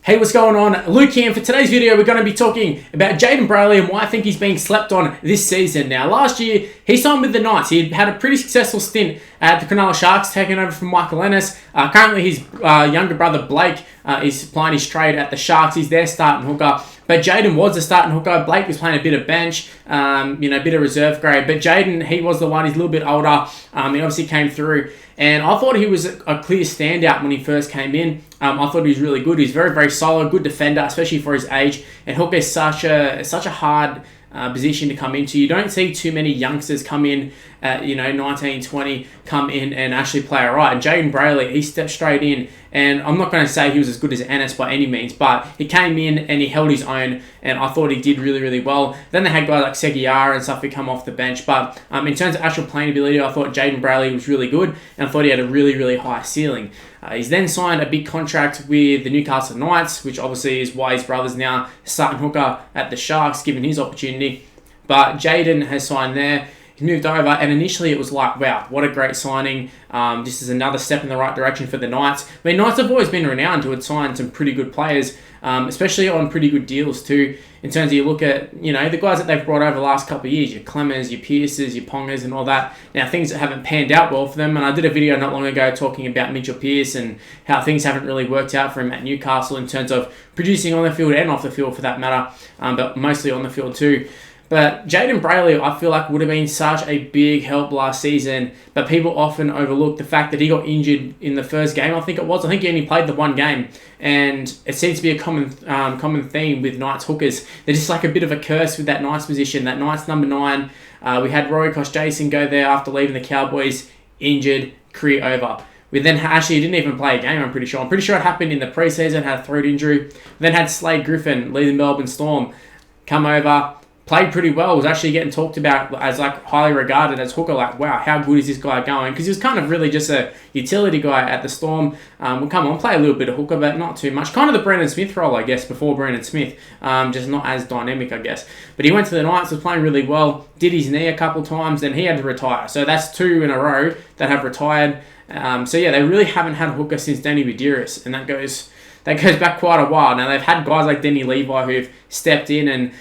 Hey, what's going on? Luke here, and for today's video we're going to be talking about Jayden Brailey and why I think he's being slept on this season. Now, last year he signed with the Knights. He had a pretty successful stint at the Cronulla Sharks, taking over from Michael Ennis. Currently his younger brother Blake is playing his trade at the Sharks. He's their starting hooker. But Jayden was the starting hooker. Blake was playing a bit of bench, a bit of reserve grade. But Jayden, he was the one. He's a little bit older. He obviously came through. And I thought he was a clear standout when he first came in. I thought he was really good. He's very, very solid, good defender, especially for his age. And hooker is such a hard position to come into. You don't see too many youngsters come in at 19, 20, come in and actually play all right. And Jayden Brailey, he stepped straight in. And I'm not going to say he was as good as Ennis by any means, but he came in and he held his own, and I thought he did really, really well. Then they had guys like Seguiara and stuff who come off the bench, but in terms of actual playing ability, I thought Jayden Brailey was really good, and I thought he had a really, really high ceiling. He's then signed a big contract with the Newcastle Knights, which obviously is why his brother's now starting hooker at the Sharks, given his opportunity. But Jayden has signed there. He moved over, and initially it was like, wow, what a great signing. This is another step in the right direction for the Knights. I mean, Knights have always been renowned to have signed some pretty good players, especially on pretty good deals too. In terms of you look at, the guys that they've brought over the last couple of years, your Clemmers, your Pearces, your Pongers and all that. Now, things that haven't panned out well for them, and I did a video not long ago talking about Mitchell Pearce and how things haven't really worked out for him at Newcastle in terms of producing on the field and off the field for that matter, but mostly on the field too. But Jayden Brailey, I feel like, would have been such a big help last season, but people often overlook the fact that he got injured in the first game, I think it was. I think he only played the one game, and it seems to be a common theme with Knights hookers. They're just like a bit of a curse with that Knights position, that Knights number 9. We had Rory Jason go there after leaving the Cowboys, injured, career over. We then actually didn't even play a game, I'm pretty sure. I'm pretty sure it happened in the preseason, had a throat injury. Then had Slade Griffin leave the Melbourne Storm, come over, played pretty well, was actually getting talked about as like highly regarded as hooker, like, wow, how good is this guy going? Because he was kind of really just a utility guy at the Storm. Well, come on, play a little bit of hooker, but not too much. Kind of the Brandon Smith role, I guess, before Brandon Smith. Just not as dynamic, I guess. But he went to the Knights, was playing really well, did his knee a couple times, then he had to retire. So that's 2 in a row that have retired. So yeah, they really haven't had a hooker since Danny Buderus, and that goes back quite a while. Now, they've had guys like Danny Levi who've stepped in and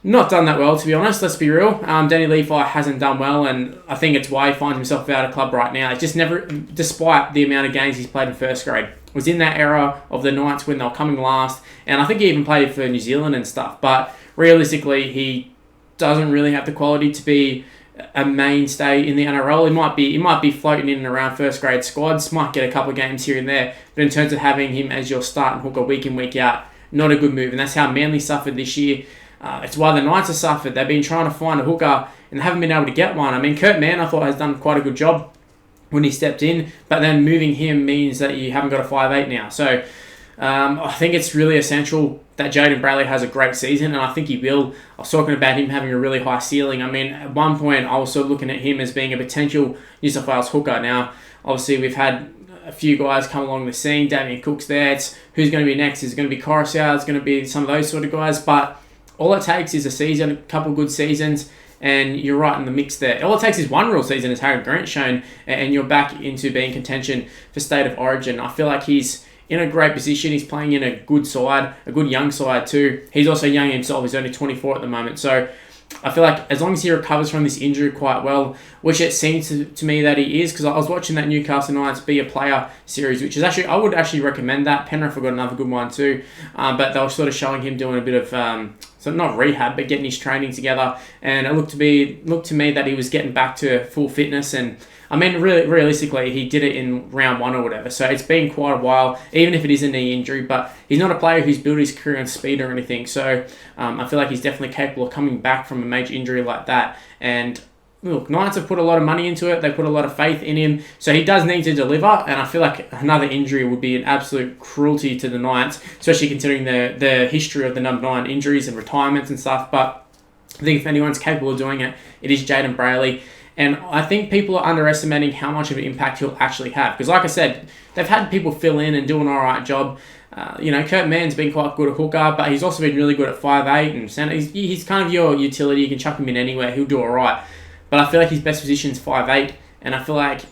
not done that well, to be honest, let's be real. Danny Levi hasn't done well, and I think it's why he finds himself out of club right now. It's just never, despite the amount of games he's played in first grade, was in that era of the Knights when they were coming last, and I think he even played for New Zealand and stuff, but realistically, he doesn't really have the quality to be a mainstay in the NRL. He might be floating in and around first grade squads, might get a couple of games here and there, but in terms of having him as your starting hooker week in, week out, not a good move, and that's how Manly suffered this year. It's why the Knights have suffered. They've been trying to find a hooker and haven't been able to get one. I mean, Kurt Mann, I thought, has done quite a good job when he stepped in, but then moving him means that you haven't got a 5'8" now. So I think it's really essential that Jayden Brailey has a great season, and I think he will. I was talking about him having a really high ceiling. I mean, at one point, I was sort of looking at him as being a potential New South Wales hooker. Now, obviously, we've had a few guys come along the scene. Damien Cook's there. It's who's going to be next? Is it going to be Coruscant? It's going to be some of those sort of guys, but all it takes is a season, a couple good seasons, and you're right in the mix there. All it takes is one real season, as Harry Grant's shown, and you're back into being contention for State of Origin. I feel like he's in a great position. He's playing in a good side, a good young side too. He's also young himself. He's only 24 at the moment. So I feel like as long as he recovers from this injury quite well, which it seems to me that he is, because I was watching that Newcastle Knights Be a Player series, which is actually, I would actually recommend that. Penrith have got another good one too, but they were sort of showing him doing a bit of, so not rehab, but getting his training together, and it looked to me that he was getting back to full fitness, and I mean, really, realistically, he did it in round 1 or whatever, so it's been quite a while, even if it is a knee injury, but he's not a player who's built his career on speed or anything, so I feel like he's definitely capable of coming back from a major injury like that, and look, Knights have put a lot of money into it, they put a lot of faith in him, so he does need to deliver, and I feel like another injury would be an absolute cruelty to the Knights, especially considering the history of the number 9 injuries and retirements and stuff, but I think if anyone's capable of doing it, it is Jayden Brailey. And I think people are underestimating how much of an impact he'll actually have. Because like I said, they've had people fill in and do an alright job. Kurt Mann's been quite good at hooker, but he's also been really good at 5'8", and center. He's kind of your utility. You can chuck him in anywhere. He'll do alright. But I feel like his best position's 5'8", and I feel like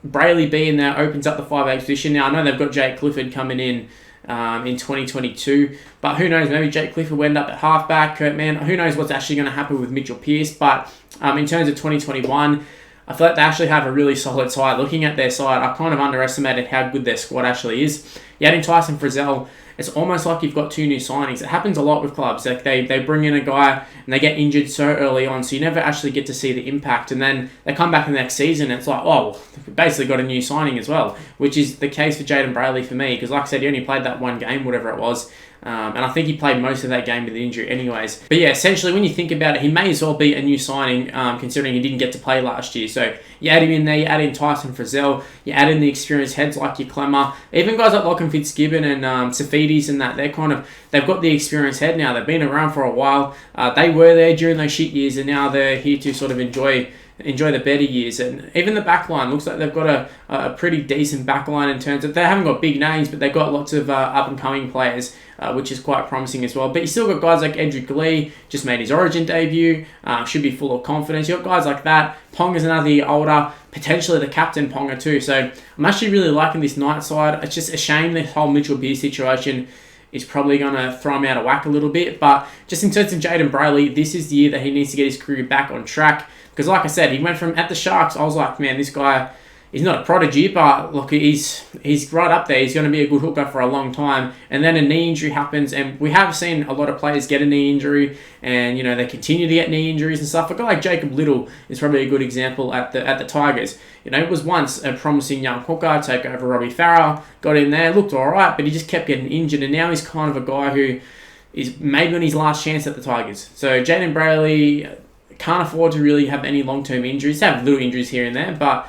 Brailey being there opens up the 5'8" position. Now, I know they've got Jake Clifford coming in in 2022. But who knows, maybe Jake Clifford will end up at halfback, Kurt Mann. Who knows what's actually going to happen with Mitchell Pearce. But in terms of 2021, I feel like they actually have a really solid side. Looking at their side, I kind of underestimated how good their squad actually is. You add in Tyson Frizzell, it's almost like you've got 2 new signings. It happens a lot with clubs. Like they bring in a guy and they get injured so early on, so you never actually get to see the impact. And then they come back in the next season, and it's like, oh, we basically got a new signing as well, which is the case for Jayden Brailey for me, because like I said, he only played that 1 game, whatever it was. And I think he played most of that game with the injury anyways. But yeah, essentially, when you think about it, he may as well be a new signing, considering he didn't get to play last year. So you add him in there, you add in Tyson Frizzell, you add in the experienced heads like your Clemmer, even guys like Lachlan Fitzgibbon and Safidis and that, they've got the experienced head now. They've been around for a while. They were there during those shit years, and now they're here to sort of enjoy the better years. And even the back line looks like they've got a pretty decent back line in terms of, they haven't got big names, but they've got lots of up-and-coming players, which is quite promising as well. But you still got guys like Edric Lee, just made his Origin debut, should be full of confidence. You've got guys like that. Ponga's another year older, potentially the captain Ponga too. So I'm actually really liking this Knight side. It's just a shame the whole Mitchell Pearce situation is probably going to throw him out of whack a little bit. But just in terms of Jayden Brailey, this is the year that he needs to get his career back on track. Because like I said, he went from at the Sharks, I was like, man, this guy, he's not a prodigy, but look, he's right up there. He's going to be a good hooker for a long time. And then a knee injury happens, and we have seen a lot of players get a knee injury, and you know they continue to get knee injuries and stuff. A guy like Jacob Little is probably a good example at the Tigers. You know, it was once a promising young hooker, take over Robbie Farah, got in there, looked all right, but he just kept getting injured, and now he's kind of a guy who is maybe on his last chance at the Tigers. So Jayden Brailey can't afford to really have any long-term injuries. Have little injuries here and there, but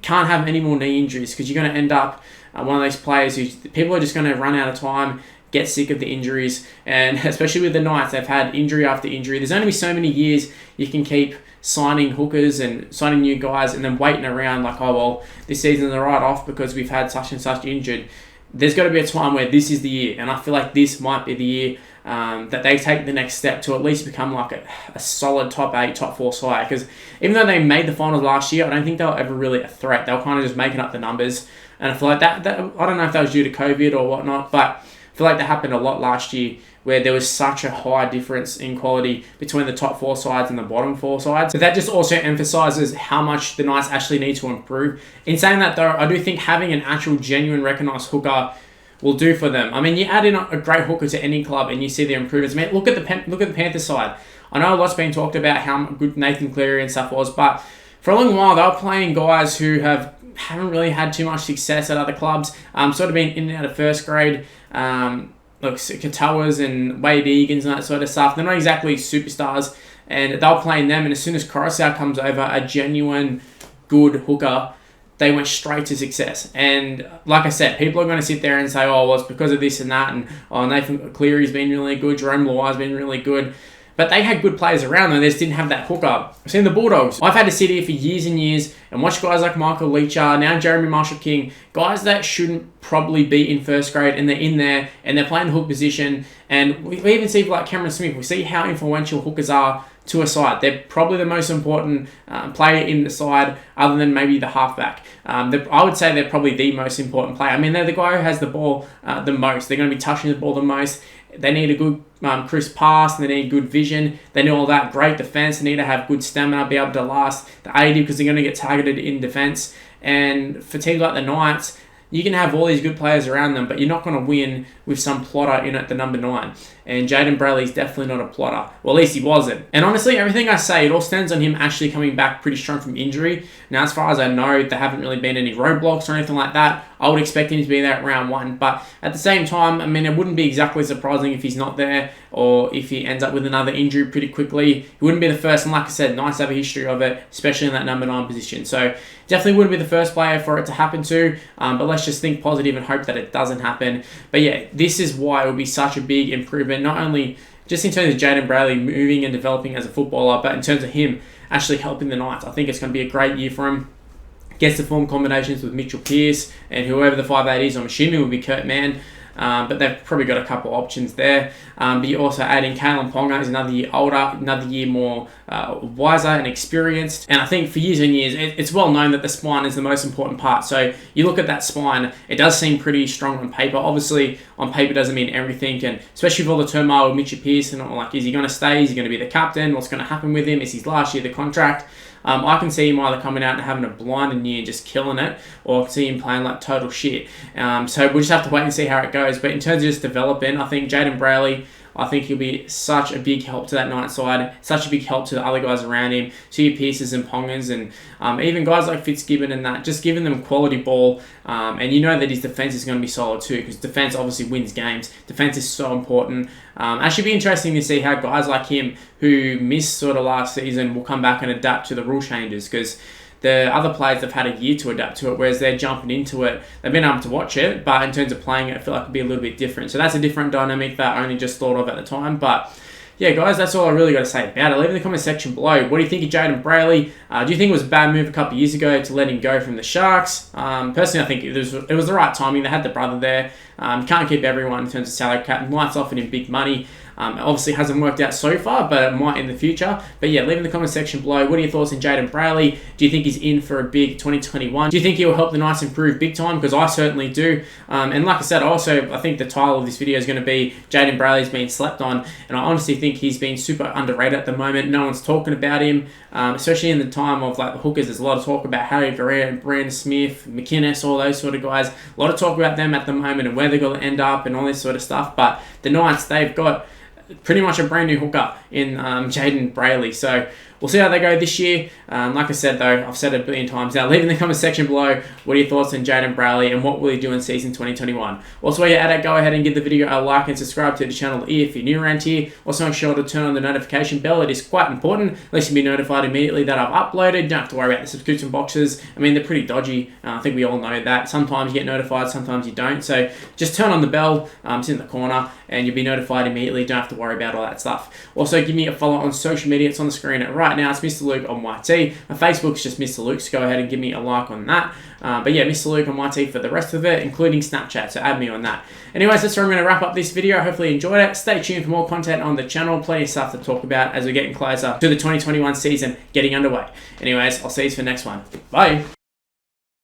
can't have any more knee injuries, because you're going to end up one of those players who people are just going to run out of time, get sick of the injuries. And especially with the Knights, they've had injury after injury. There's only so many years you can keep signing hookers and signing new guys and then waiting around like, oh, well, this season's a write-off because we've had such and such injured. There's got to be a time where this is the year, and I feel like this might be the year that they take the next step to at least become like a solid top 8, top 4 side. Because even though they made the finals last year, I don't think they were ever really a threat. They were kind of just making up the numbers. And I feel like that I don't know if that was due to COVID or whatnot, but I feel like that happened a lot last year, where there was such a high difference in quality between the top 4 sides and the bottom 4 sides. So that just also emphasises how much the Knights actually need to improve. In saying that though, I do think having an actual genuine recognised hooker will do for them. I mean, you add in a great hooker to any club and you see the improvements. I mean, look at the Panthers side. I know a lot's been talked about how good Nathan Cleary and stuff was, but for a long while they were playing guys who haven't really had too much success at other clubs. Sort of been in and out of first grade. Look, Katoas and Wade Egan's and that sort of stuff. They're not exactly superstars, and they were playing them. And as soon as Coruscant comes over, a genuine good hooker, they went straight to success. And like I said, people are going to sit there and say, oh, well, it's because of this and that, and oh, Nathan Cleary's been really good, Jerome Luai's been really good. But they had good players around them, they just didn't have that hooker. I've seen the Bulldogs. I've had to sit here for years and years and watch guys like Michael Leacher, now Jeremy Marshall-King, guys that shouldn't probably be in first grade, and they're in there and they're playing the hook position. And we even see like Cameron Smith, we see how influential hookers are to a side. They're probably the most important player in the side, other than maybe the halfback. I would say they're probably the most important player. I mean, they're the guy who has the ball the most. They're going to be touching the ball the most. They need a good crisp pass, and they need good vision. They need all that. Great defense. They need to have good stamina, be able to last the 80, because they're going to get targeted in defense. And for teams like the Knights, you can have all these good players around them, but you're not going to win with some plotter in at the number 9. And Jayden Brailey's definitely not a plotter. Well, at least he wasn't. And honestly, everything I say, it all stands on him actually coming back pretty strong from injury. Now, as far as I know, there haven't really been any roadblocks or anything like that. I would expect him to be there at round 1. But at the same time, I mean, it wouldn't be exactly surprising if he's not there, or if he ends up with another injury pretty quickly. He wouldn't be the first. And like I said, Knights have a history of it, especially in that number 9 position. So definitely wouldn't be the first player for it to happen to. But let's just think positive and hope that it doesn't happen. But yeah, this is why it would be such a big improvement, not only just in terms of Jayden Brailey moving and developing as a footballer, but in terms of him actually helping the Knights. I think it's going to be a great year for him. Gets to form combinations with Mitchell Pearce and whoever the 5'8" is. I'm assuming will be Kurt Mann. but they've probably got a couple options there. But you also add in Kalen Ponga, who's another year older, another year more wiser and experienced. And I think for years and years, it's well known that the spine is the most important part. So you look at that spine, it does seem pretty strong on paper. Obviously, on paper doesn't mean everything, and especially with all the turmoil with Mitchell Pearson, like, is he going to stay? Is he going to be the captain? What's going to happen with him? Is his last year the contract? I can see him either coming out and having a blinding year and just killing it, or I can see him playing like total shit. So we'll just have to wait and see how it goes. But in terms of just developing, I think Jayden Brailey, I think he'll be such a big help to that Knights side, such a big help to the other guys around him, to your Pierces and Pongas, and even guys like Fitzgibbon and that, just giving them quality ball. And you know that his defense is going to be solid too, because defense obviously wins games. Defense is so important. Actually be interesting to see how guys like him who missed sort of last season will come back and adapt to the rule changes, because the other players have had a year to adapt to it, whereas they're jumping into it. They've been able to watch it, but in terms of playing it, I feel like it'd be a little bit different. So that's a different dynamic that I only just thought of at the time. But yeah, guys, that's all I really got to say about it. Leave in the comment section below. What do you think of Jayden Brailey? Do you think it was a bad move a couple of years ago to let him go from the Sharks? Personally, I think it was the right timing. They had the brother there. Can't keep everyone in terms of salary cap. Knights offered him big money. Obviously hasn't worked out so far, but it might in the future. But yeah, leave in the comment section below. What are your thoughts on Jayden Brailey? Do you think he's in for a big 2021? Do you think he will help the Knights improve big time? Because I certainly do. And like I said, I think the title of this video is going to be Jayden Brailey's been slept on. And I honestly think he's been super underrated at the moment. No one's talking about him, especially in the time of like the hookers. There's a lot of talk about Harry Barrett, Brandon Smith, McInnes, all those sort of guys. A lot of talk about them at the moment and where they're going to end up and all this sort of stuff. But the Knights, they've got pretty much a brand new hooker in Jayden Brailey. So we'll see how they go this year. Like I said, though, I've said it a billion times now. Leave in the comment section below what are your thoughts on Jayden Brailey and what will he do in season 2021. Also, while you're at it, go ahead and give the video a like and subscribe to the channel if you're new around here. Also, make sure to turn on the notification bell. It is quite important. At least you'll be notified immediately that I've uploaded. You don't have to worry about the subscription boxes. I mean, they're pretty dodgy. I think we all know that. Sometimes you get notified, sometimes you don't. So just turn on the bell. It's in the corner and you'll be notified immediately. Don't have to worry about all that stuff. Also, give me a follow on social media. It's on the screen right now. It's MrLuke on YT. My Facebook's just MrLuke, so go ahead and give me a like on that. But yeah, MrLuke on YT for the rest of it, including Snapchat, so add me on that. Anyways, that's where I'm going to wrap up this video. Hopefully you enjoyed it. Stay tuned for more content on the channel. Plenty of stuff to talk about as we're getting closer to the 2021 season getting underway. Anyways, I'll see you for the next one. Bye!